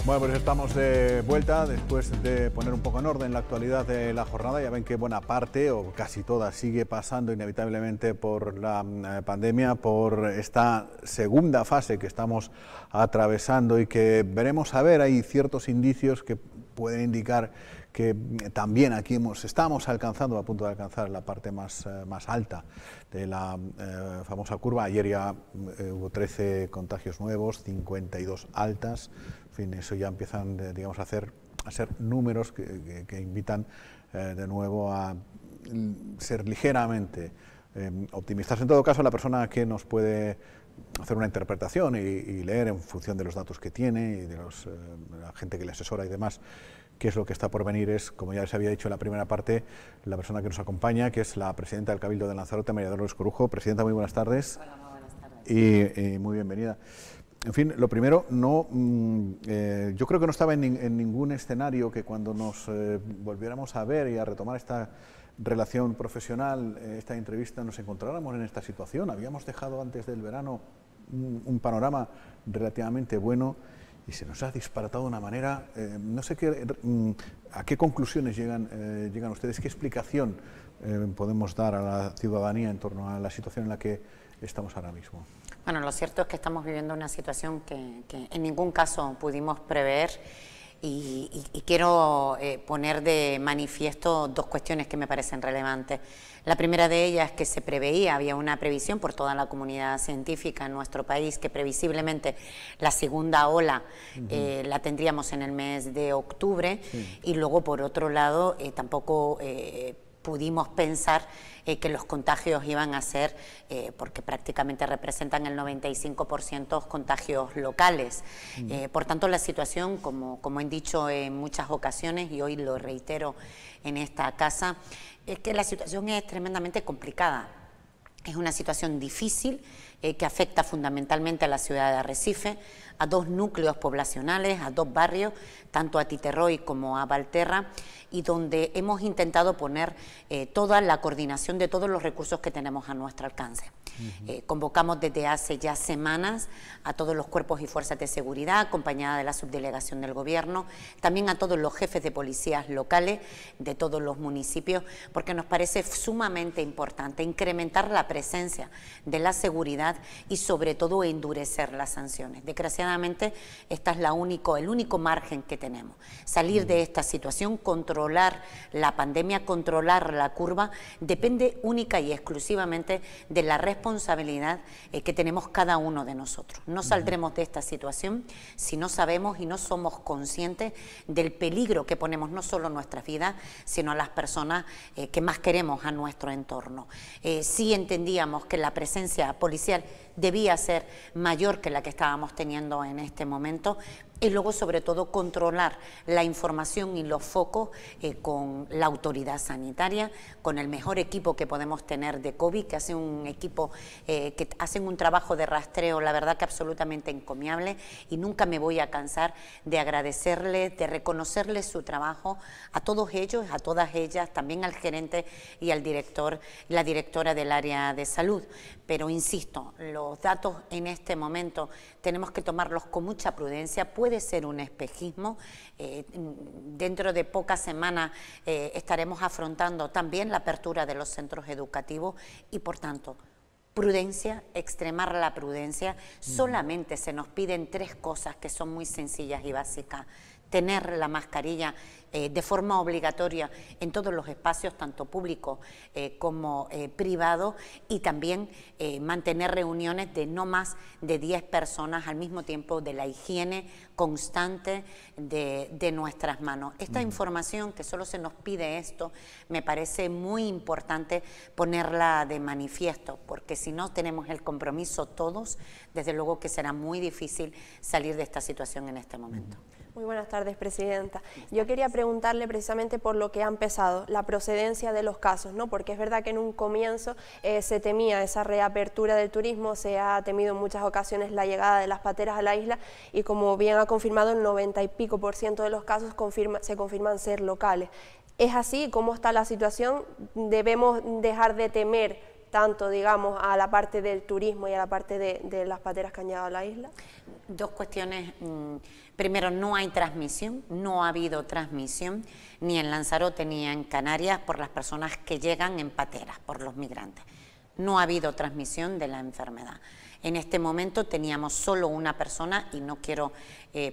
Bueno, pues estamos de vuelta después de poner un poco en orden la actualidad de la jornada. Ya ven que buena parte, o casi toda, sigue pasando inevitablemente por la pandemia, por esta segunda fase que estamos atravesando y que veremos a ver. Hay ciertos indicios que pueden indicar que también aquí estamos alcanzando, a punto de alcanzar la parte más alta de la famosa curva. Ayer ya hubo 13 contagios nuevos, 52 altas. En fin, eso ya empiezan, digamos, a ser números que invitan de nuevo a ser ligeramente optimistas. En todo caso, la persona que nos puede hacer una interpretación y leer en función de los datos que tiene y de la gente que le asesora y demás, qué es lo que está por venir, es, como ya les había dicho en la primera parte, la persona que nos acompaña, que es la presidenta del Cabildo de Lanzarote, María Dolores Corujo. Presidenta, muy buenas tardes. Hola, muy buenas tardes. Y muy bienvenida. En fin, lo primero, yo creo que no estaba en ningún escenario que cuando nos volviéramos a ver y a retomar esta relación profesional, esta entrevista, nos encontráramos en esta situación. Habíamos dejado antes del verano un panorama relativamente bueno y se nos ha disparatado de una manera, no sé a qué conclusiones llegan ustedes, qué explicación podemos dar a la ciudadanía en torno a la situación en la que estamos ahora mismo. Bueno, lo cierto es que estamos viviendo una situación que en ningún caso pudimos prever y quiero poner de manifiesto dos cuestiones que me parecen relevantes. La primera de ellas es que se preveía, había una previsión por toda la comunidad científica en nuestro país, que previsiblemente la segunda ola la tendríamos en el mes de octubre, y luego por otro lado tampoco pudimos pensar que los contagios iban a ser, porque prácticamente representan el 95% contagios locales. Por tanto, la situación, como he dicho en muchas ocasiones, y hoy lo reitero en esta casa, es que la situación es tremendamente complicada. Es una situación difícil que afecta fundamentalmente a la ciudad de Arrecife, a dos núcleos poblacionales, a dos barrios, tanto a Titerroy como a Valterra, y donde hemos intentado poner toda la coordinación de todos los recursos que tenemos a nuestro alcance. Convocamos desde hace ya semanas a todos los cuerpos y fuerzas de seguridad, acompañada de la subdelegación del gobierno, también a todos los jefes de policías locales de todos los municipios, porque nos parece sumamente importante incrementar la presencia de la seguridad y sobre todo endurecer las sanciones. Desgraciadamente, este es el único margen que tenemos. Salir de esta situación, controlar la pandemia, controlar la curva, depende única y exclusivamente de la responsabilidad que tenemos cada uno de nosotros. No saldremos de esta situación si no sabemos y no somos conscientes del peligro que ponemos no solo en nuestras vidas, sino a las personas que más queremos a nuestro entorno. Sí entendíamos que la presencia policial debía ser mayor que la que estábamos teniendo en este momento, y luego sobre todo controlar la información y los focos con la autoridad sanitaria, con el mejor equipo que podemos tener de COVID, que hace un equipo que hacen un trabajo de rastreo, la verdad que absolutamente encomiable, y nunca me voy a cansar de agradecerles, de reconocerles su trabajo a todos ellos, a todas ellas, también al gerente y al director, la directora del área de salud. Pero insisto, los datos en este momento tenemos que tomarlos con mucha prudencia. Puede ser un espejismo. Dentro de pocas semanas estaremos afrontando también la apertura de los centros educativos y, por tanto, prudencia, extremar la prudencia. Solamente se nos piden tres cosas que son muy sencillas y básicas. Tener la mascarilla de forma obligatoria en todos los espacios, tanto públicos como privados, y también mantener reuniones de no más de 10 personas al mismo tiempo, de la higiene constante de nuestras manos. Esta información, que solo se nos pide esto, me parece muy importante ponerla de manifiesto, porque si no tenemos el compromiso todos, desde luego que será muy difícil salir de esta situación en este momento. Muy buenas tardes, Presidenta. Yo quería preguntarle precisamente por lo que ha empezado, la procedencia de los casos, ¿no? Porque es verdad que en un comienzo se temía esa reapertura del turismo, se ha temido en muchas ocasiones la llegada de las pateras a la isla, y como bien ha confirmado, el 90 y pico % de los casos se confirman ser locales. ¿Es así? ¿Cómo está la situación? ¿Debemos dejar de temer tanto, digamos, a la parte del turismo y a la parte de las pateras que han llegado a la isla? Dos cuestiones. Primero, no hay transmisión, no ha habido transmisión ni en Lanzarote ni en Canarias por las personas que llegan en pateras, por los migrantes. No ha habido transmisión de la enfermedad. En este momento teníamos solo una persona, y no quiero,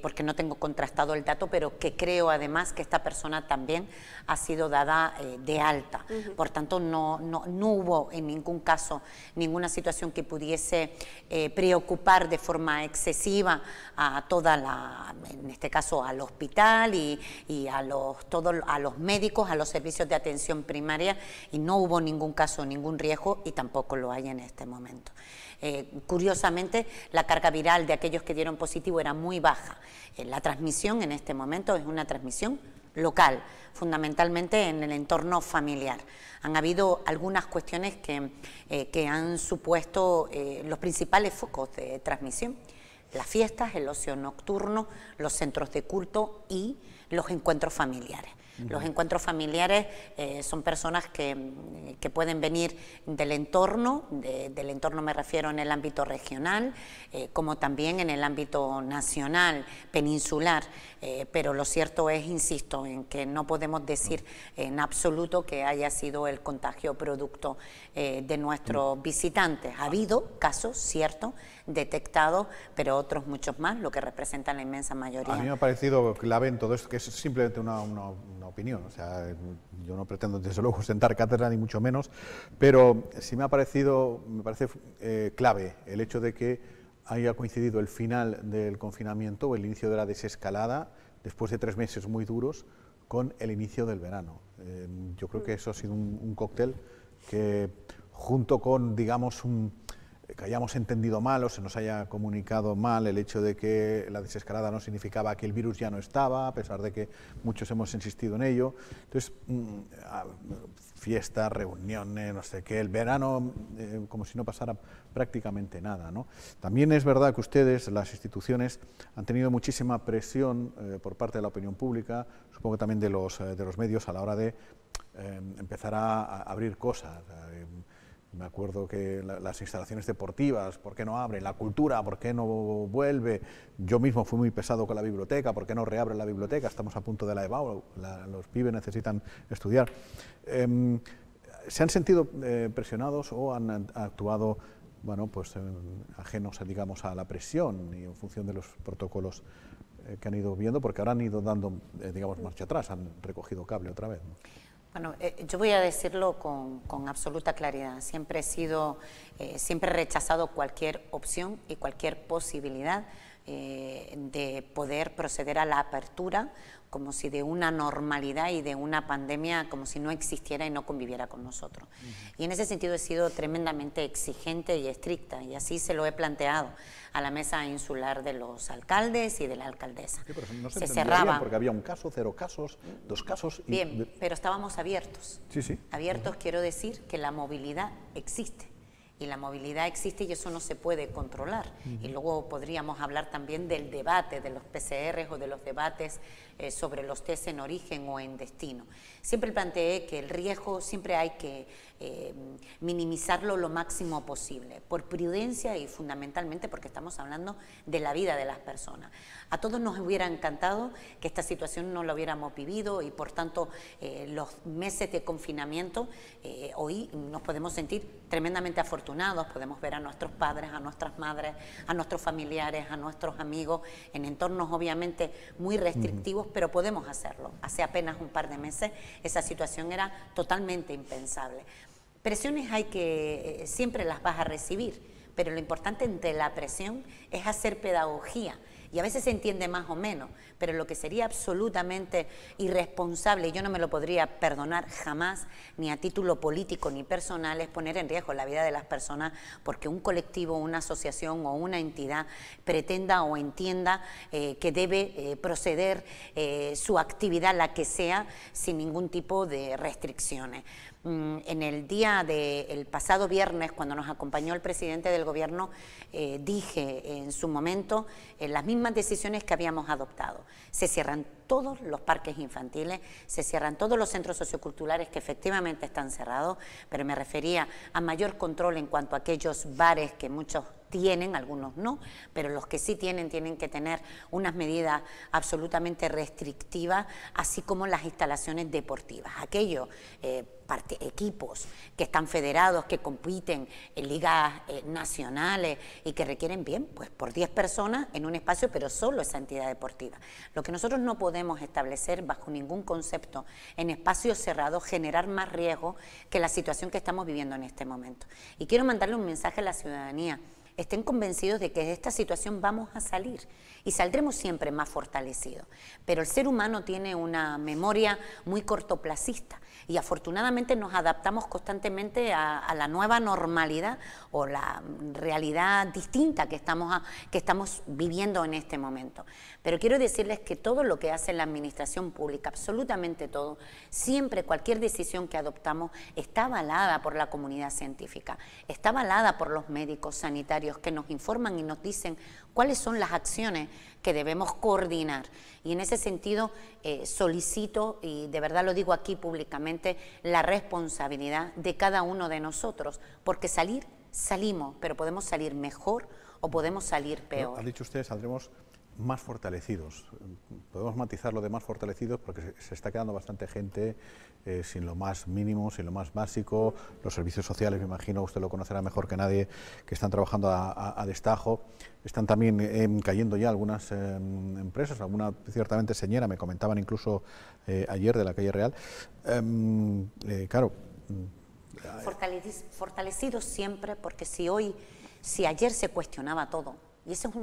porque no tengo contrastado el dato, pero que creo además que esta persona también ha sido dada de alta. Por tanto, no hubo en ningún caso ninguna situación que pudiese preocupar de forma excesiva a toda la, en este caso al hospital y a los médicos, a los servicios de atención primaria, y no hubo ningún caso, ningún riesgo, y tampoco lo hay en este momento. Curiosamente, la carga viral de aquellos que dieron positivo era muy baja. La transmisión en este momento es una transmisión local, fundamentalmente en el entorno familiar. Han habido algunas cuestiones que han supuesto los principales focos de transmisión: las fiestas, el ocio nocturno, los centros de culto y los encuentros familiares. Los encuentros familiares son personas que pueden venir del entorno me refiero en el ámbito regional, como también en el ámbito nacional, peninsular, pero lo cierto es, insisto, en que no podemos decir en absoluto que haya sido el contagio producto de nuestros visitantes. Ha habido casos, cierto, detectados, pero otros muchos más, lo que representa la inmensa mayoría. A mí me ha parecido clave en todo esto, que es simplemente una opinión, o sea, yo no pretendo desde luego sentar cátedra ni mucho menos, pero sí me parece clave el hecho de que haya coincidido el final del confinamiento o el inicio de la desescalada, después de 3 meses muy duros, con el inicio del verano. Yo creo que eso ha sido un cóctel que, junto con, digamos, que hayamos entendido mal o se nos haya comunicado mal el hecho de que la desescalada no significaba que el virus ya no estaba, a pesar de que muchos hemos insistido en ello. Entonces, fiestas, reuniones, no sé qué, el verano como si no pasara prácticamente nada, ¿no? También es verdad que ustedes, las instituciones, han tenido muchísima presión por parte de la opinión pública, supongo que también de los medios, a la hora de empezar a abrir cosas. Me acuerdo que las instalaciones deportivas, ¿por qué no abren? La cultura, ¿por qué no vuelve? Yo mismo fui muy pesado con la biblioteca, ¿por qué no reabren la biblioteca? Estamos a punto de la EBAU, los pibes necesitan estudiar. ¿Se han sentido presionados o han actuado, bueno, pues ajenos, digamos, a la presión y en función de los protocolos que han ido viendo? Porque ahora han ido dando, digamos, marcha atrás, han recogido cable otra vez, ¿no? Bueno, yo voy a decirlo con absoluta claridad. Siempre he rechazado cualquier opción y cualquier posibilidad de poder proceder a la apertura como si de una normalidad y de una pandemia como si no existiera y no conviviera con nosotros. Y en ese sentido he sido tremendamente exigente y estricta, y así se lo he planteado a la mesa insular de los alcaldes y de la alcaldesa. Sí, pero no se cerraba bien, porque había 1 caso, 0 casos, 2 casos. Bien, pero estábamos abiertos. Sí, sí. Abiertos, quiero decir que la movilidad existe. Y la movilidad existe y eso no se puede controlar. Y luego podríamos hablar también del debate de los PCRs o de los debates sobre los test en origen o en destino. Siempre planteé que el riesgo siempre hay que minimizarlo lo máximo posible, por prudencia y fundamentalmente porque estamos hablando de la vida de las personas. A todos nos hubiera encantado que esta situación no la hubiéramos vivido y por tanto los meses de confinamiento hoy nos podemos sentir tremendamente afortunados, podemos ver a nuestros padres, a nuestras madres, a nuestros familiares, a nuestros amigos en entornos obviamente muy restrictivos, pero podemos hacerlo. Hace apenas un par de meses esa situación era totalmente impensable. Presiones hay que, siempre las vas a recibir, pero lo importante entre la presión es hacer pedagogía. Y a veces se entiende más o menos, pero lo que sería absolutamente irresponsable, y yo no me lo podría perdonar jamás, ni a título político ni personal, es poner en riesgo la vida de las personas porque un colectivo, una asociación o una entidad pretenda o entienda que debe proceder su actividad, la que sea, sin ningún tipo de restricciones. En el día del pasado viernes, cuando nos acompañó el presidente del gobierno, dije en su momento las mismas decisiones que habíamos adoptado. Se cierran todos los parques infantiles, se cierran todos los centros socioculturales que efectivamente están cerrados, pero me refería a mayor control en cuanto a aquellos bares que muchos tienen, algunos no, pero los que sí tienen que tener unas medidas absolutamente restrictivas, así como las instalaciones deportivas. Aquellos equipos que están federados, que compiten en ligas nacionales y que requieren bien, pues por 10 personas en un espacio, pero solo esa entidad deportiva. Lo que nosotros no podemos establecer bajo ningún concepto en espacios cerrados, generar más riesgo que la situación que estamos viviendo en este momento. Y quiero mandarle un mensaje a la ciudadanía. Estén convencidos de que de esta situación vamos a salir y saldremos siempre más fortalecidos. Pero el ser humano tiene una memoria muy cortoplacista y afortunadamente nos adaptamos constantemente a la nueva normalidad o la realidad distinta que estamos viviendo en este momento. Pero quiero decirles que todo lo que hace la administración pública, absolutamente todo, siempre cualquier decisión que adoptamos está avalada por la comunidad científica, está avalada por los médicos sanitarios que nos informan y nos dicen cuáles son las acciones que debemos coordinar. Y en ese sentido solicito, y de verdad lo digo aquí públicamente, la responsabilidad de cada uno de nosotros, porque salimos, pero podemos salir mejor o podemos salir peor. Ha dicho usted, saldremos más fortalecidos. Podemos matizar lo de más fortalecidos porque se está quedando bastante gente sin lo más mínimo, sin lo más básico. Los servicios sociales, me imagino, usted lo conocerá mejor que nadie, que están trabajando a destajo. Están también cayendo ya algunas empresas, alguna ciertamente señera, me comentaban incluso ayer de la calle Real. Claro. Fortalecidos siempre, porque si ayer se cuestionaba todo, y eso es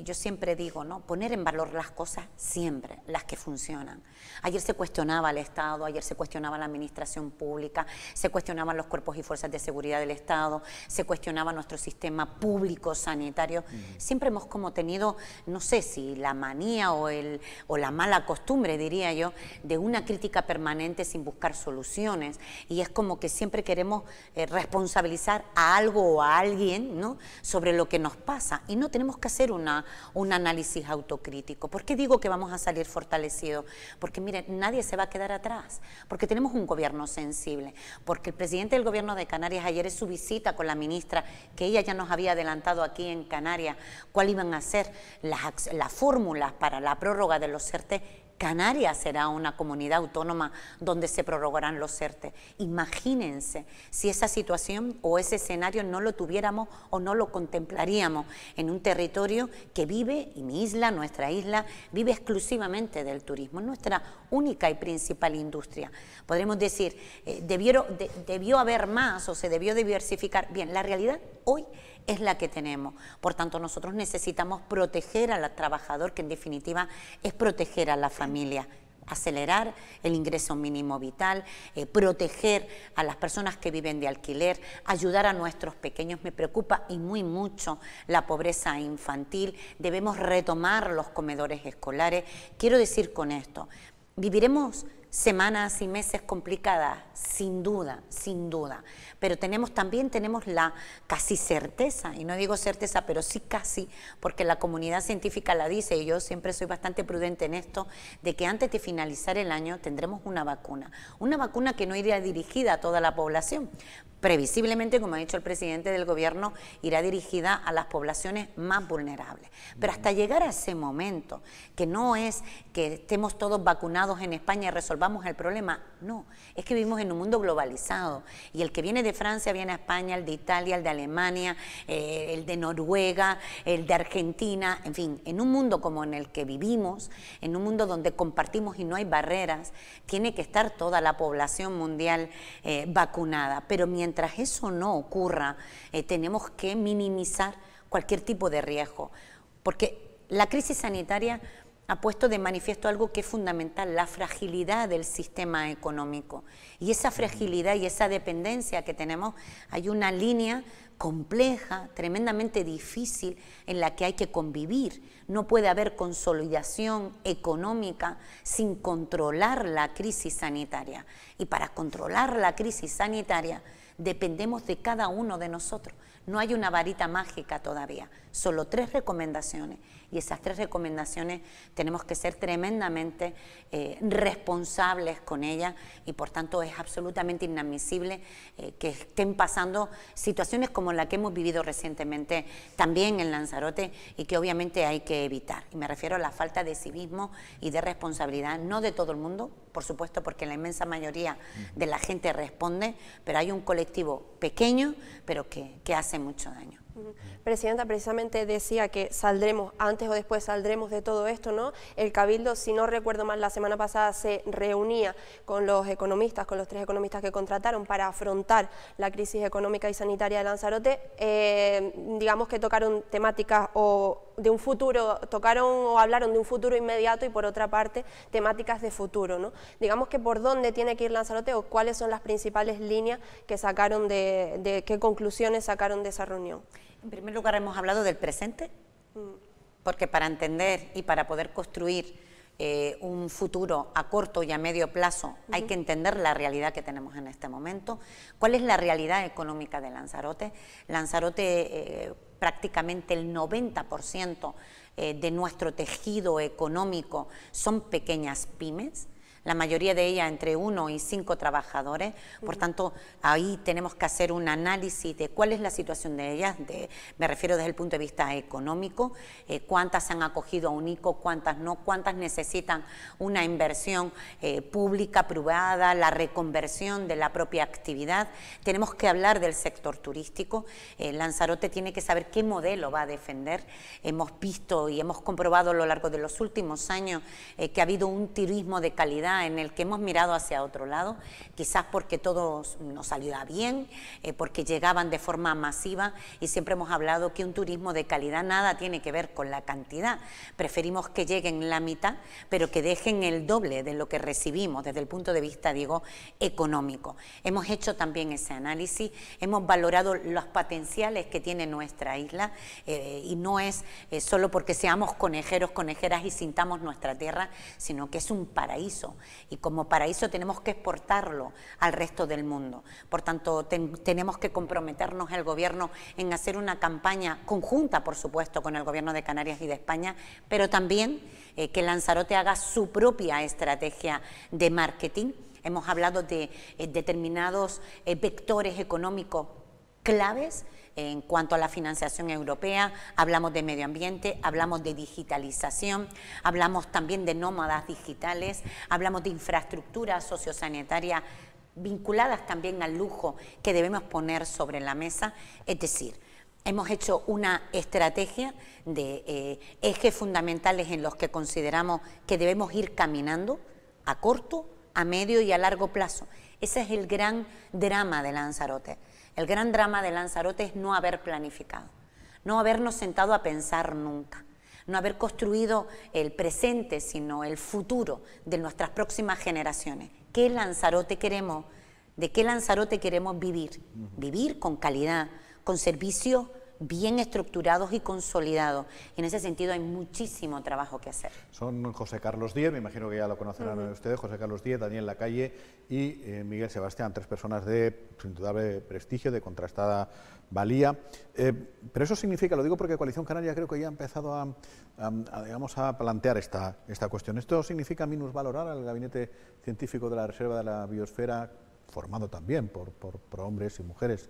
yo siempre digo, ¿no? Poner en valor las cosas siempre, las que funcionan. Ayer se cuestionaba al Estado, ayer se cuestionaba la administración pública, se cuestionaban los cuerpos y fuerzas de seguridad del Estado, se cuestionaba nuestro sistema público sanitario. Siempre hemos como tenido, no sé si la manía o la mala costumbre, diría yo, de una crítica permanente sin buscar soluciones, y es como que siempre queremos responsabilizar a algo o a alguien, ¿no?, sobre lo que nos pasa, y no tenemos que hacer un análisis autocrítico. ¿Por qué digo que vamos a salir fortalecidos? Porque miren, nadie se va a quedar atrás, porque tenemos un gobierno sensible, porque el presidente del gobierno de Canarias ayer en su visita con la ministra, que ella ya nos había adelantado aquí en Canarias cuáles iban a ser las fórmulas para la prórroga de los ERTE. Canarias será una comunidad autónoma donde se prorrogarán los ERTE. Imagínense si esa situación o ese escenario no lo tuviéramos o no lo contemplaríamos en un territorio que vive, y mi isla, nuestra isla, vive exclusivamente del turismo, nuestra única y principal industria. Podremos decir, debió haber más o se debió diversificar. Bien, la realidad hoy es la que tenemos. Por tanto, nosotros necesitamos proteger al trabajador, que en definitiva es proteger a la familia, acelerar el ingreso mínimo vital, proteger a las personas que viven de alquiler, ayudar a nuestros pequeños. Me preocupa y muy mucho la pobreza infantil. Debemos retomar los comedores escolares. Quiero decir con esto, viviremos semanas y meses complicadas, sin duda, pero también tenemos la casi certeza, y no digo certeza, pero sí casi, porque la comunidad científica la dice, y yo siempre soy bastante prudente en esto, de que antes de finalizar el año tendremos una vacuna que no irá dirigida a toda la población. Previsiblemente, como ha dicho el presidente del gobierno, irá dirigida a las poblaciones más vulnerables. Pero hasta llegar a ese momento, que no es que estemos todos vacunados en España y resolvamos el problema, no, es que vivimos en un mundo globalizado, y el que viene de Francia viene a España, el de Italia, el de Alemania, el de Noruega, el de Argentina, en fin, en un mundo como en el que vivimos, en un mundo donde compartimos y no hay barreras, tiene que estar toda la población mundial vacunada. Pero mientras eso no ocurra, tenemos que minimizar cualquier tipo de riesgo, porque la crisis sanitaria ha puesto de manifiesto algo que es fundamental, la fragilidad del sistema económico. Y esa fragilidad y esa dependencia que tenemos, hay una línea compleja, tremendamente difícil, en la que hay que convivir. No puede haber consolidación económica sin controlar la crisis sanitaria. Y para controlar la crisis sanitaria dependemos de cada uno de nosotros. No hay una varita mágica todavía, solo 3 recomendaciones. Y esas 3 recomendaciones tenemos que ser tremendamente responsables con ellas, y por tanto es absolutamente inadmisible que estén pasando situaciones como la que hemos vivido recientemente también en Lanzarote, y que obviamente hay que evitar. Y me refiero a la falta de civismo y de responsabilidad, no de todo el mundo, por supuesto, porque la inmensa mayoría de la gente responde, pero hay un colectivo pequeño, pero que hace mucho daño. Presidenta, precisamente decía que saldremos, antes o después saldremos de todo esto, ¿no? El Cabildo, si no recuerdo mal, la semana pasada se reunía con los economistas, con los 3 economistas que contrataron para afrontar la crisis económica y sanitaria de Lanzarote. Digamos que tocaron temáticas de un futuro, hablaron de un futuro inmediato, y por otra parte temáticas de futuro, ¿no? Digamos que por dónde tiene que ir Lanzarote, o cuáles son las principales líneas que sacaron qué conclusiones sacaron de esa reunión. En primer lugar, hemos hablado del presente, porque para entender y para poder construir un futuro a corto y a medio plazo hay que entender la realidad que tenemos en este momento. ¿Cuál es la realidad económica de Lanzarote? Lanzarote, prácticamente el 90% de nuestro tejido económico son pequeñas pymes. La mayoría de ellas entre 1 y 5 trabajadores, por tanto, ahí tenemos que hacer un análisis de cuál es la situación de ellas, me refiero desde el punto de vista económico, cuántas se han acogido a un ICO, cuántas no, cuántas necesitan una inversión pública, privada, la reconversión de la propia actividad. Tenemos que hablar del sector turístico. Lanzarote tiene que saber qué modelo va a defender. Hemos visto y hemos comprobado a lo largo de los últimos años que ha habido un turismo de calidad en el que hemos mirado hacia otro lado, quizás porque todo nos salió bien, porque llegaban de forma masiva, y siempre hemos hablado que un turismo de calidad nada tiene que ver con la cantidad. Preferimos que lleguen la mitad, pero que dejen el doble de lo que recibimos desde el punto de vista, digo, económico. Hemos hecho también ese análisis, hemos valorado los potenciales que tiene nuestra isla, y no es solo porque seamos conejeros, conejeras y sintamos nuestra tierra, sino que es un paraíso. Y como paraíso tenemos que exportarlo al resto del mundo. Por tanto, tenemos que comprometernos el gobierno en hacer una campaña conjunta, por supuesto, con el gobierno de Canarias y de España, pero también que Lanzarote haga su propia estrategia de marketing. Hemos hablado de determinados vectores económicos claves. En cuanto a la financiación europea, hablamos de medio ambiente, hablamos de digitalización, hablamos también de nómadas digitales, hablamos de infraestructura sociosanitaria vinculadas también al lujo que debemos poner sobre la mesa. Es decir, hemos hecho una estrategia de ejes fundamentales en los que consideramos que debemos ir caminando a corto, a medio y a largo plazo. Ese es el gran drama de Lanzarote. El gran drama de Lanzarote es no haber planificado, no habernos sentado a pensar nunca, no haber construido el presente, sino el futuro de nuestras próximas generaciones. ¿Qué Lanzarote queremos? ¿De qué Lanzarote queremos vivir? Vivir con calidad, con servicios bien estructurados y consolidados. Y en ese sentido hay muchísimo trabajo que hacer. Son José Carlos Díez, me imagino que ya lo conocerán ustedes, José Carlos Díez, Daniel Lacalle y Miguel Sebastián, 3 personas de indudable prestigio, de contrastada valía. Pero eso significa, lo digo porque Coalición Canaria creo que ya ha empezado a plantear esta cuestión. ¿Esto significa minusvalorar al Gabinete Científico de la Reserva de la Biosfera, formado también por hombres y mujeres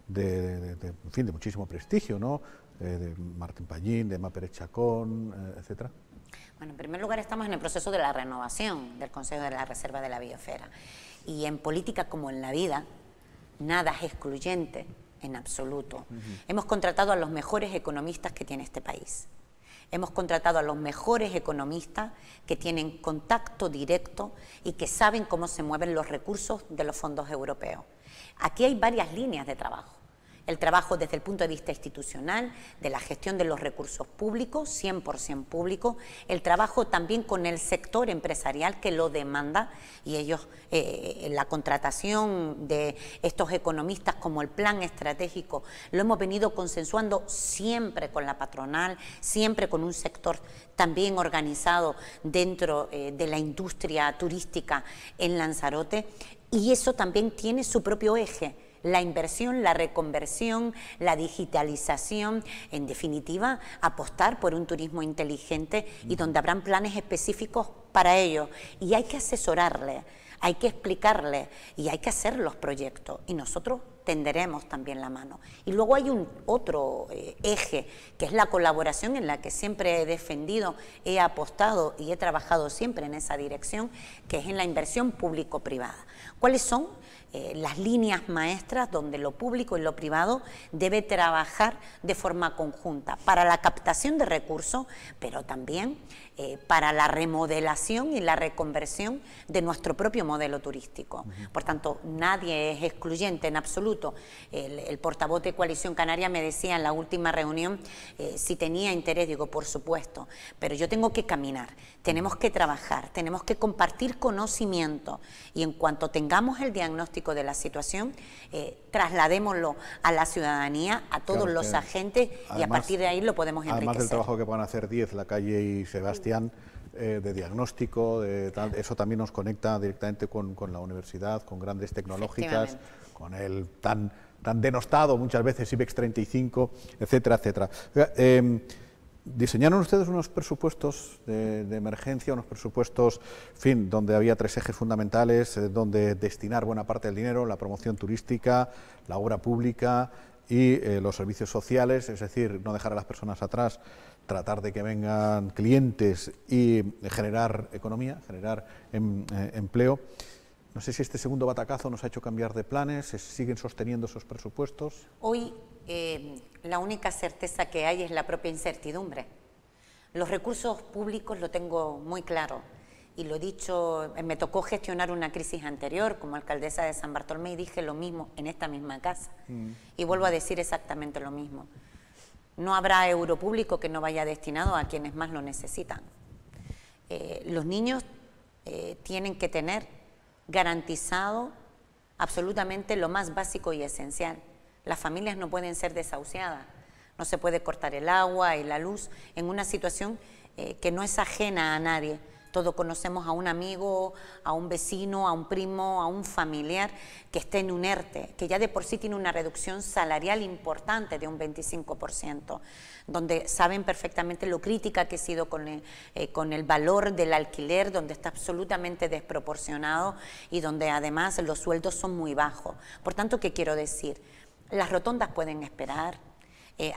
en fin, de muchísimo prestigio, ¿no? De Martín Pallín, de Emma Pérez Chacón, etcétera? Bueno, en primer lugar estamos en el proceso de la renovación del Consejo de la Reserva de la Biosfera, y en política como en la vida nada es excluyente en absoluto. Hemos contratado a los mejores economistas que tiene este país. Hemos contratado a los mejores economistas que tienen contacto directo y que saben cómo se mueven los recursos de los fondos europeos. Aquí hay varias líneas de trabajo El trabajo desde el punto de vista institucional, de la gestión de los recursos públicos, 100% público, el trabajo también con el sector empresarial que lo demanda, y ellos, la contratación de estos economistas como el plan estratégico, lo hemos venido consensuando siempre con la patronal, siempre con un sector también organizado dentro de la industria turística en Lanzarote, y eso también tiene su propio eje. La inversión, la reconversión, la digitalización, en definitiva, apostar por un turismo inteligente y donde habrán planes específicos para ello. Y hay que asesorarle, hay que explicarle y hay que hacer los proyectos. Y nosotros tenderemos también la mano. Y luego hay otro eje, que es la colaboración, en la que siempre he defendido, he apostado y he trabajado siempre en esa dirección, que es en la inversión público-privada. ¿Cuáles son las líneas maestras donde lo público y lo privado debe trabajar de forma conjunta para la captación de recursos, pero también para la remodelación y la reconversión de nuestro propio modelo turístico? Por tanto, nadie es excluyente en absoluto. El portavoz de Coalición Canaria me decía en la última reunión si tenía interés. Digo, por supuesto, pero yo tengo que caminar, tenemos que trabajar, tenemos que compartir conocimiento, y en cuanto tengamos el diagnóstico de la situación, trasladémoslo a la ciudadanía, a todos los agentes, además, y a partir de ahí lo podemos enriquecer. Además del trabajo que van a hacer 10, La Calle y Sebastián, de diagnóstico, eso también nos conecta directamente con la universidad, con grandes tecnológicas, con el tan denostado muchas veces IBEX 35, etcétera, etcétera. Diseñaron ustedes unos presupuestos de emergencia, unos presupuestos, en fin, donde había 3 ejes fundamentales, donde destinar buena parte del dinero: la promoción turística, la obra pública y los servicios sociales, es decir, no dejar a las personas atrás, tratar de que vengan clientes y generar economía, generar empleo. No sé si este segundo batacazo nos ha hecho cambiar de planes, ¿se siguen sosteniendo esos presupuestos? Hoy la única certeza que hay es la propia incertidumbre. Los recursos públicos lo tengo muy claro, y lo he dicho, me tocó gestionar una crisis anterior como alcaldesa de San Bartolomé y dije lo mismo en esta misma casa, y vuelvo a decir exactamente lo mismo. No habrá euro público que no vaya destinado a quienes más lo necesitan. Los niños tienen que tener garantizado absolutamente lo más básico y esencial. Las familias no pueden ser desahuciadas, no se puede cortar el agua y la luz en una situación que no es ajena a nadie. Todos conocemos a un amigo, a un vecino, a un primo, a un familiar que esté en un ERTE, que ya de por sí tiene una reducción salarial importante de un 25%, donde saben perfectamente lo crítica que he sido con el valor del alquiler, donde está absolutamente desproporcionado y donde además los sueldos son muy bajos. Por tanto, ¿qué quiero decir? Las rotondas pueden esperar.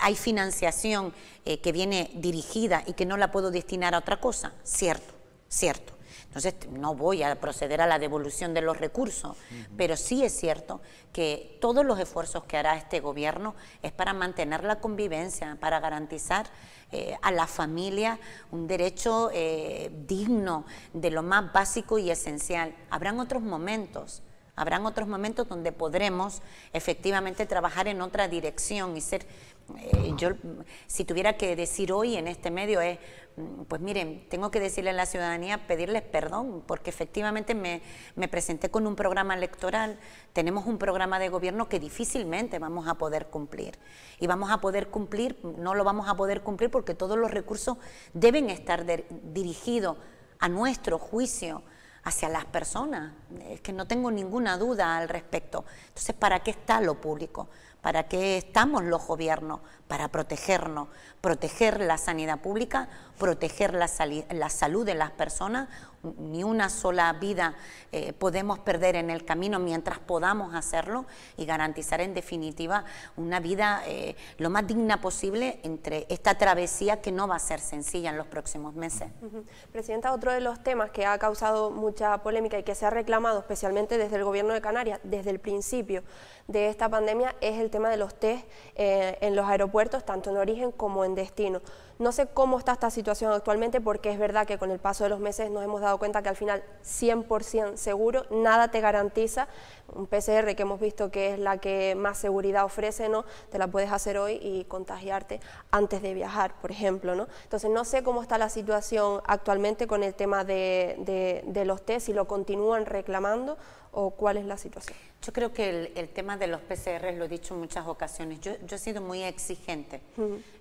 Hay financiación que viene dirigida y que no la puedo destinar a otra cosa, cierto. Entonces no voy a proceder a la devolución de los recursos, pero sí es cierto que todos los esfuerzos que hará este gobierno es para mantener la convivencia, para garantizar a la familia un derecho digno de lo más básico y esencial. Habrán otros momentos donde podremos efectivamente trabajar en otra dirección y ser, yo si tuviera que decir hoy en este medio pues miren, tengo que decirle a la ciudadanía, pedirles perdón, porque efectivamente me presenté con un programa electoral, tenemos un programa de gobierno que difícilmente vamos a poder cumplir. Y vamos a poder cumplir, no lo vamos a poder cumplir porque todos los recursos deben estar dirigidos a nuestro juicio hacia las personas, es que no tengo ninguna duda al respecto. Entonces, ¿para qué está lo público? ¿Para qué estamos los gobiernos? Para protegernos, proteger la sanidad pública, proteger la salud de las personas. Ni una sola vida podemos perder en el camino mientras podamos hacerlo, y garantizar en definitiva una vida lo más digna posible entre esta travesía que no va a ser sencilla en los próximos meses. Presidenta, otro de los temas que ha causado mucha polémica y que se ha reclamado especialmente desde el Gobierno de Canarias desde el principio de esta pandemia es el tema de los test en los aeropuertos, tanto en origen como en destino. No sé cómo está esta situación actualmente, porque es verdad que con el paso de los meses nos hemos dado cuenta que al final 100% seguro, nada te garantiza. Un PCR que hemos visto que es la que más seguridad ofrece, ¿no? Te la puedes hacer hoy y contagiarte antes de viajar, por ejemplo, ¿no? Entonces no sé cómo está la situación actualmente con el tema de los test, si lo continúan reclamando o cuál es la situación. Yo creo que el tema de los PCR, lo he dicho en muchas ocasiones, yo he sido muy exigente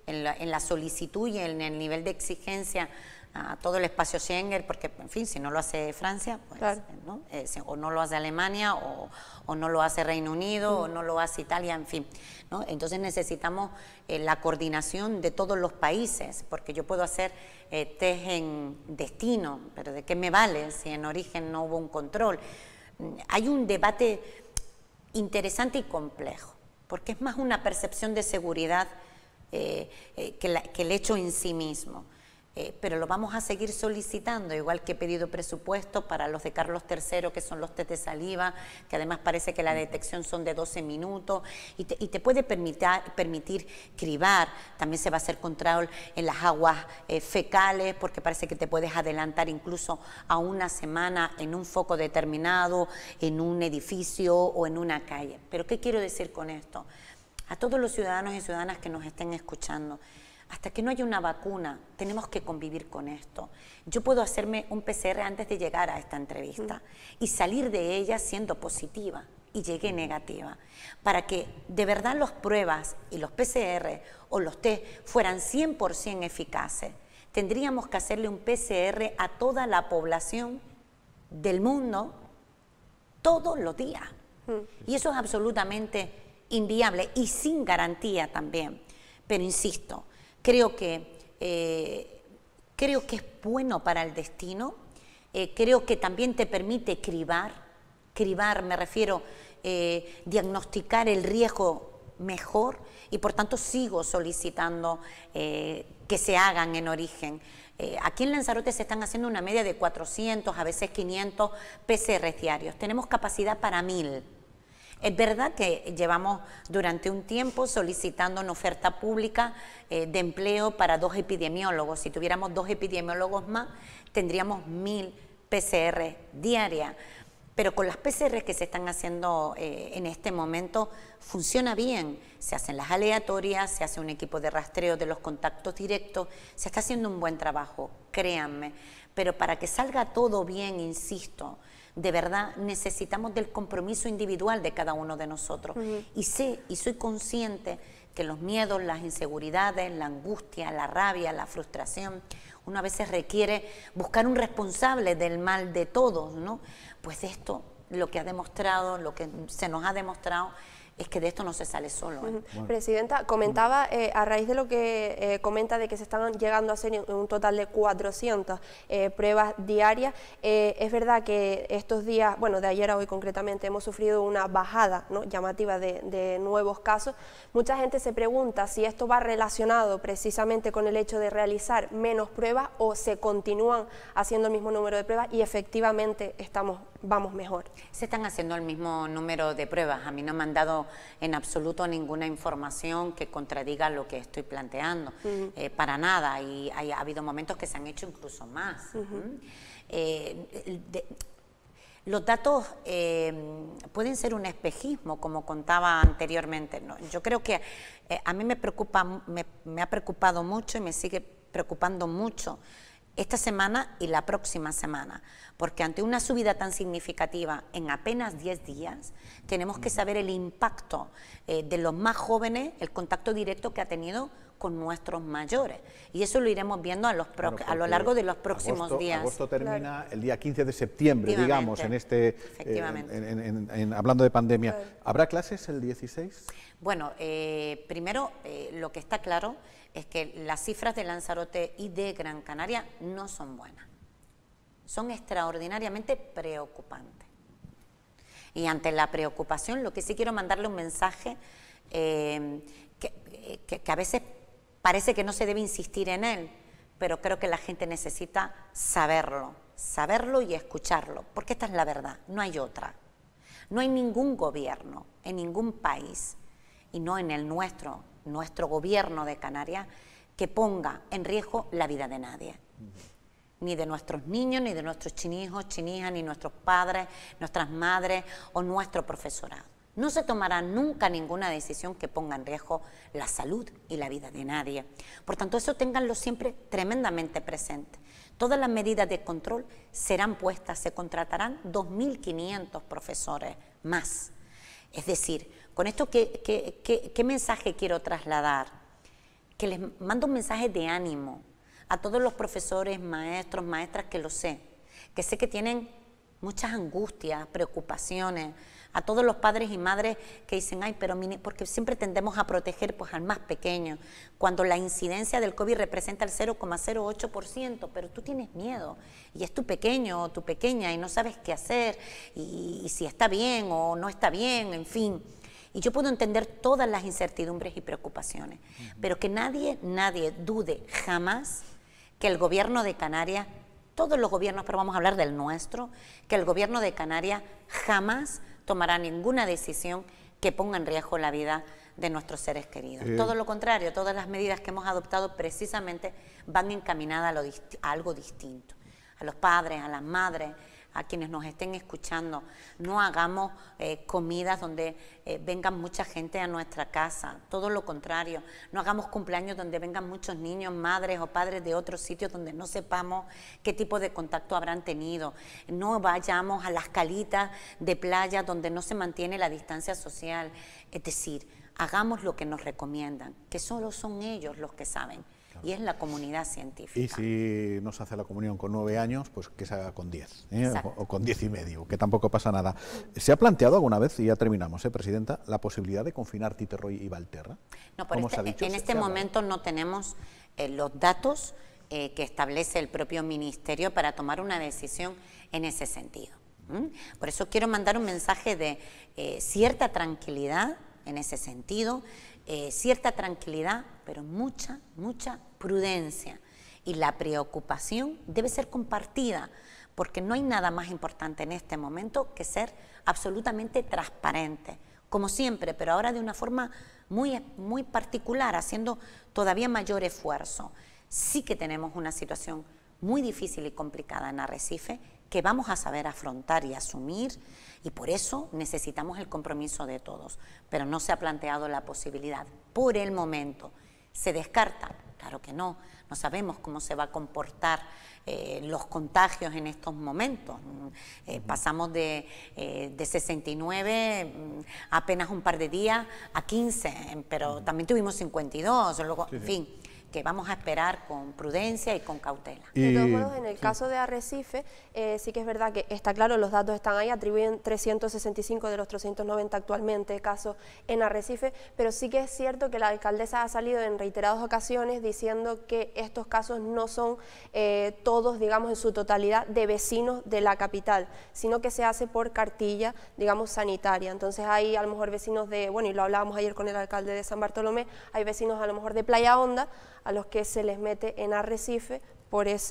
en la solicitud y en el nivel de exigencia a todo el espacio Schengen, porque, en fin, si no lo hace Francia, pues, claro, ¿no? O no lo hace Alemania, o no lo hace Reino Unido, o no lo hace Italia, en fin, ¿no? Entonces necesitamos la coordinación de todos los países, porque yo puedo hacer test en destino, pero ¿de qué me vale si en origen no hubo un control? Hay un debate interesante y complejo, porque es más una percepción de seguridad que el hecho en sí mismo. Pero lo vamos a seguir solicitando, igual que he pedido presupuesto para los de Carlos III, que son los test de saliva, que además parece que la detección son de 12 minutos, y te puede permitir cribar. También se va a hacer control en las aguas fecales, porque parece que te puedes adelantar incluso a una semana en un foco determinado, en un edificio o en una calle. Pero ¿qué quiero decir con esto? A todos los ciudadanos y ciudadanas que nos estén escuchando, hasta que no haya una vacuna, tenemos que convivir con esto. Yo puedo hacerme un PCR antes de llegar a esta entrevista y salir de ella siendo positiva, y llegué negativa. Para que de verdad las pruebas y los PCR o los test fueran 100% eficaces, tendríamos que hacerle un PCR a toda la población del mundo todos los días. Y eso es absolutamente inviable y sin garantía también. Pero insisto, creo que es bueno para el destino, creo que también te permite cribar, me refiero, diagnosticar el riesgo mejor, y por tanto sigo solicitando que se hagan en origen. Aquí en Lanzarote se están haciendo una media de 400, a veces 500 PCR diarios. Tenemos capacidad para 1000. Es verdad que llevamos durante un tiempo solicitando una oferta pública de empleo para 2 epidemiólogos. Si tuviéramos 2 epidemiólogos más, tendríamos 1000 PCR diarias. Pero con las PCR que se están haciendo en este momento, funciona bien. Se hacen las aleatorias, se hace un equipo de rastreo de los contactos directos, se está haciendo un buen trabajo, créanme. Pero para que salga todo bien, insisto, de verdad necesitamos del compromiso individual de cada uno de nosotros. Y sé y soy consciente que los miedos, las inseguridades, la angustia, la rabia, la frustración, uno a veces requiere buscar un responsable del mal de todos, ¿no? Pues esto, lo que ha demostrado, lo que se nos ha demostrado, es que de esto no se sale solo. Bueno. Presidenta, comentaba a raíz de lo que comenta de que se están llegando a hacer un total de 400 pruebas diarias. Es verdad que estos días, bueno, de ayer a hoy concretamente, hemos sufrido una bajada, ¿no?, llamativa de nuevos casos. Mucha gente se pregunta si esto va relacionado precisamente con el hecho de realizar menos pruebas o se continúan haciendo el mismo número de pruebas y efectivamente vamos mejor. Se están haciendo el mismo número de pruebas. A mí no me han dado en absoluto ninguna información que contradiga lo que estoy planteando, para nada, y ha habido momentos que se han hecho incluso más. Los datos pueden ser un espejismo, como contaba anteriormente, ¿no? Yo creo que a mí me ha preocupado mucho y me sigue preocupando mucho esta semana y la próxima semana, porque ante una subida tan significativa en apenas 10 días, tenemos que saber el impacto de los más jóvenes, el contacto directo que ha tenido con nuestros mayores. Y eso lo iremos viendo a lo largo de los próximos días. Agosto termina el día 15 de septiembre, digamos, en hablando de pandemia. Claro. ¿Habrá clases el 16? Bueno, primero, lo que está claro es que las cifras de Lanzarote y de Gran Canaria no son buenas. Son extraordinariamente preocupantes. Y ante la preocupación, lo que sí quiero mandarle un mensaje que a veces parece que no se debe insistir en él, pero creo que la gente necesita saberlo y escucharlo, porque esta es la verdad, no hay otra. No hay ningún gobierno en ningún país, y no en el nuestro gobierno de Canarias, que ponga en riesgo la vida de nadie. Ni de nuestros niños, ni de nuestros chinijos, chinijas, ni nuestros padres, nuestras madres o nuestro profesorado. No se tomará nunca ninguna decisión que ponga en riesgo la salud y la vida de nadie. Por tanto, eso ténganlo siempre tremendamente presente. Todas las medidas de control serán puestas, se contratarán 2.500 profesores más. Es decir, con esto, ¿qué mensaje quiero trasladar? Que les mando un mensaje de ánimo a todos los profesores, maestros, maestras que lo sé que tienen muchas angustias, preocupaciones, a todos los padres y madres que dicen, ay, pero porque siempre tendemos a proteger pues al más pequeño, cuando la incidencia del COVID representa el 0,08%, pero tú tienes miedo, y es tu pequeño o tu pequeña, y no sabes qué hacer, y si está bien o no está bien, en fin. Y yo puedo entender todas las incertidumbres y preocupaciones, pero que nadie dude jamás que el gobierno de Canarias, todos los gobiernos, pero vamos a hablar del nuestro, que el gobierno de Canarias jamás tomará ninguna decisión que ponga en riesgo la vida de nuestros seres queridos. Todo lo contrario, todas las medidas que hemos adoptado precisamente van encaminadas a algo distinto. A los padres, a las madres, a quienes nos estén escuchando, no hagamos comidas donde vengan mucha gente a nuestra casa, todo lo contrario, no hagamos cumpleaños donde vengan muchos niños, madres o padres de otros sitios donde no sepamos qué tipo de contacto habrán tenido, no vayamos a las calitas de playa donde no se mantiene la distancia social, es decir, hagamos lo que nos recomiendan, que solo son ellos los que saben. Y es la comunidad científica. Y si no se hace la comunión con 9 años, pues que se haga con 10, o con 10 y medio, que tampoco pasa nada. ¿Se ha planteado alguna vez, y ya terminamos, Presidenta, la posibilidad de confinar Titerroy y Valterra? No, en este momento no tenemos los datos que establece el propio Ministerio para tomar una decisión en ese sentido. Por eso quiero mandar un mensaje de cierta tranquilidad en ese sentido, cierta tranquilidad, pero mucha prudencia. Y la preocupación debe ser compartida, porque no hay nada más importante en este momento que ser absolutamente transparente, como siempre, pero ahora de una forma muy particular, haciendo todavía mayor esfuerzo. Sí que tenemos una situación muy difícil y complicada en Arrecife, que vamos a saber afrontar y asumir, y por eso necesitamos el compromiso de todos, pero no se ha planteado la posibilidad por el momento. ¿Se descarta? Claro que no, no sabemos cómo se va a comportar los contagios en estos momentos. Pasamos de 69 apenas un par de días a 15, pero también tuvimos 52, luego, en fin, que vamos a esperar con prudencia y con cautela. De todos modos, en el caso de Arrecife, sí que es verdad que está claro, los datos están ahí, atribuyen 365 de los 390 actualmente casos en Arrecife, pero sí que es cierto que la alcaldesa ha salido en reiteradas ocasiones diciendo que estos casos no son todos, digamos, en su totalidad de vecinos de la capital, sino que se hace por cartilla, digamos, sanitaria. Entonces hay a lo mejor vecinos de, bueno, y lo hablábamos ayer con el alcalde de San Bartolomé, hay vecinos a lo mejor de Playa Honda, a los que se les mete en Arrecife por el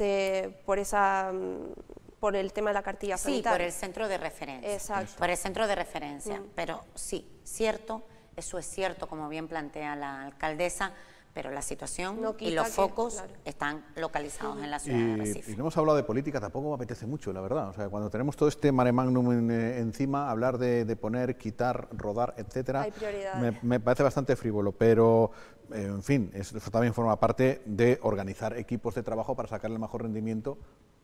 tema de la cartilla sanitaria. Sí, por el centro de referencia. Exacto. Por el centro de referencia. Pero sí, cierto, eso es cierto, como bien plantea la alcaldesa, pero la situación y los focos están localizados en la ciudad de Arrecife. Y no hemos hablado de política, tampoco me apetece mucho, la verdad. O sea, cuando tenemos todo este mare magnum encima, hablar de poner, quitar, rodar, etcétera, hay prioridades. Me parece bastante frívolo, pero en fin, eso también forma parte de organizar equipos de trabajo para sacar el mejor rendimiento,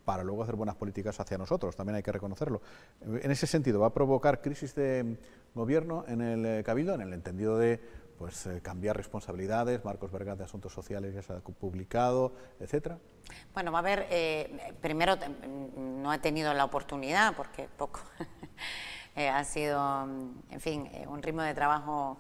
para luego hacer buenas políticas hacia nosotros, también hay que reconocerlo. En ese sentido, ¿va a provocar crisis de gobierno en el Cabildo, en el entendido de pues cambiar responsabilidades? Marcos Vergara de Asuntos Sociales ya se ha publicado, etcétera. Bueno, va a haber, primero no he tenido la oportunidad porque poco ha sido, en fin, un ritmo de trabajo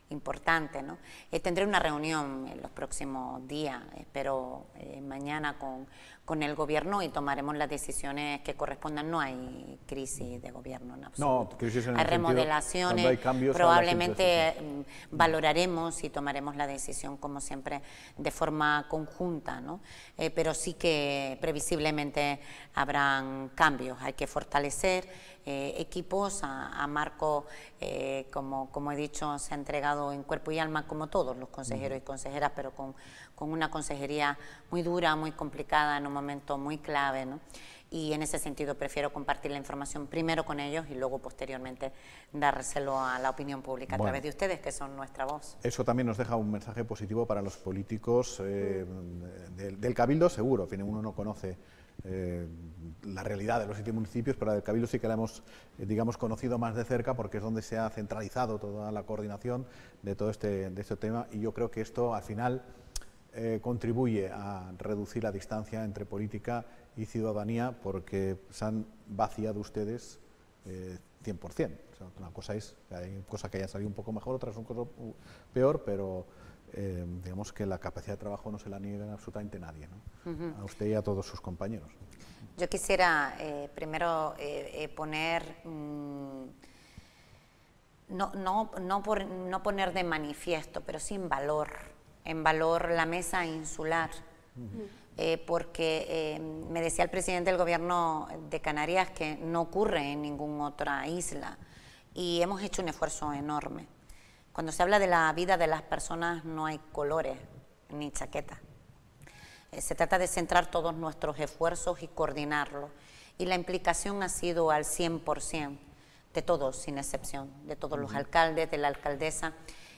importante, ¿no? Tendré una reunión en los próximos días, espero mañana con el gobierno, y tomaremos las decisiones que correspondan. No hay crisis de gobierno en absoluto. No, crisis en hay el remodelaciones, hay cambios, probablemente valoraremos y tomaremos la decisión, como siempre, de forma conjunta, ¿no? Pero sí que previsiblemente habrán cambios. Hay que fortalecer equipos. A Marco, como he dicho, se ha entregado en cuerpo y alma, como todos los consejeros y consejeras, pero con una consejería muy dura, muy complicada, en un momento muy clave, ¿no? Y en ese sentido prefiero compartir la información primero con ellos y luego posteriormente dárselo a la opinión pública a través de ustedes, que son nuestra voz. Eso también nos deja un mensaje positivo para los políticos del Cabildo, seguro. En fin, uno no conoce la realidad de los 7 municipios, pero la del Cabildo sí que la hemos, digamos, conocido más de cerca, porque es donde se ha centralizado toda la coordinación de todo este tema, y yo creo que esto al final contribuye a reducir la distancia entre política y ciudadanía, porque se han vaciado ustedes 100%. O sea, una cosa es que hay cosa que haya salido un poco mejor, otra es un poco peor, pero digamos que la capacidad de trabajo no se la niega absolutamente nadie, ¿no? A usted y a todos sus compañeros. Yo quisiera primero poner, no poner de manifiesto, pero sí en valor la mesa insular. Porque me decía el presidente del gobierno de Canarias que no ocurre en ninguna otra isla, y hemos hecho un esfuerzo enorme. Cuando se habla de la vida de las personas no hay colores ni chaquetas. Se trata de centrar todos nuestros esfuerzos y coordinarlos, y la implicación ha sido al 100% de todos, sin excepción, de todos los alcaldes, de la alcaldesa.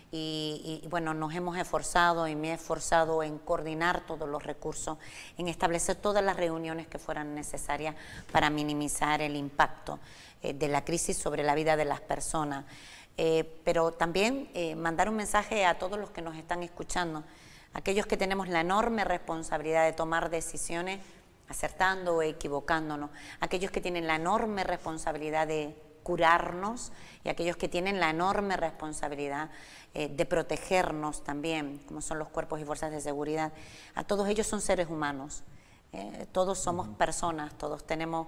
Y bueno, nos hemos esforzado y me he esforzado en coordinar todos los recursos, en establecer todas las reuniones que fueran necesarias para minimizar el impacto de la crisis sobre la vida de las personas. Pero también mandar un mensaje a todos los que nos están escuchando, aquellos que tenemos la enorme responsabilidad de tomar decisiones acertando o equivocándonos, aquellos que tienen la enorme responsabilidad de curarnos y aquellos que tienen la enorme responsabilidad de protegernos también, como son los cuerpos y fuerzas de seguridad. A todos ellos son seres humanos, todos somos personas, todos tenemos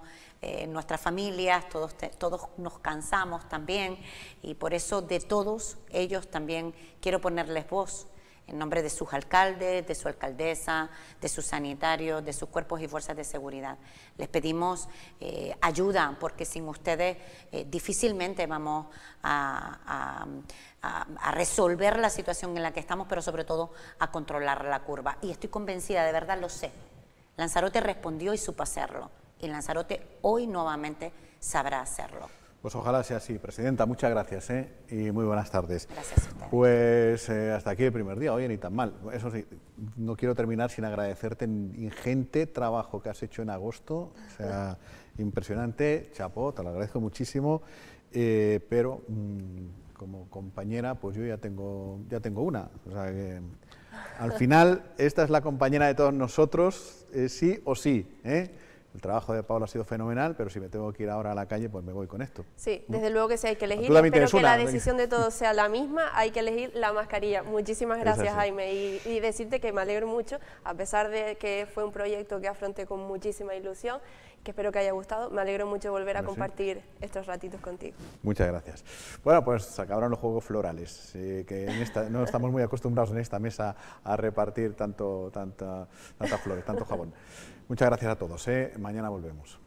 nuestras familias, todos nos cansamos también, y por eso de todos ellos también quiero ponerles voz, en nombre de sus alcaldes, de su alcaldesa, de sus sanitarios, de sus cuerpos y fuerzas de seguridad. Les pedimos ayuda, porque sin ustedes difícilmente vamos a resolver la situación en la que estamos, pero sobre todo a controlar la curva. Y estoy convencida, de verdad lo sé, Lanzarote respondió y supo hacerlo, y Lanzarote hoy nuevamente sabrá hacerlo. Pues ojalá sea así, Presidenta. Muchas gracias y muy buenas tardes. Gracias a usted. Pues hasta aquí el primer día, oye, ni tan mal. Eso sí, no quiero terminar sin agradecerte el ingente trabajo que has hecho en agosto, o sea, impresionante, chapó, te lo agradezco muchísimo, pero como compañera, pues yo ya tengo una, o sea que al final esta es la compañera de todos nosotros, sí o sí, El trabajo de Paula ha sido fenomenal, pero si me tengo que ir ahora a la calle, pues me voy con esto. Sí, desde luego que sí hay que elegir, pero que la decisión de todos sea la misma, hay que elegir la mascarilla. Muchísimas gracias, Jaime, y decirte que me alegro mucho, a pesar de que fue un proyecto que afronté con muchísima ilusión, que espero que haya gustado, me alegro mucho volver a compartir estos ratitos contigo. Muchas gracias. Bueno, pues se acabaron los juegos florales, que no estamos muy acostumbrados en esta mesa a repartir tantas flores, tanto jabón. Muchas gracias a todos, mañana volvemos.